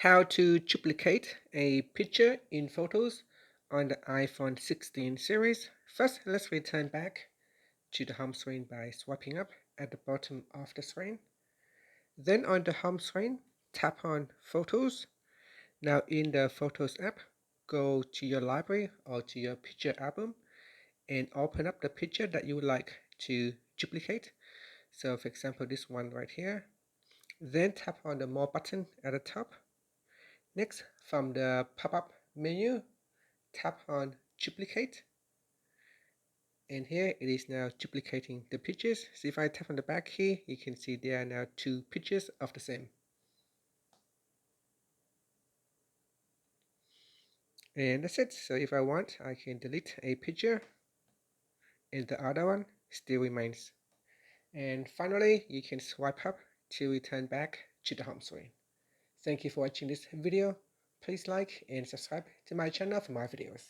How to duplicate a picture in Photos on the iPhone 16 series. First, let's return back to the home screen by swiping up at the bottom of the screen. Then on the home screen, tap on Photos. Now in the Photos app, go to your library or to your picture album and open up the picture that you would like to duplicate. So for example, this one right here. Then tap on the More button at the top. Next, from the pop-up menu, tap on Duplicate. And here it is now duplicating the pictures. So if I tap on the back here, you can see there are now two pictures of the same. And that's it. So if I want, I can delete a picture and the other one still remains. And finally, you can swipe up to return back to the home screen. Thank you for watching this video. Please like and subscribe to my channel for more videos.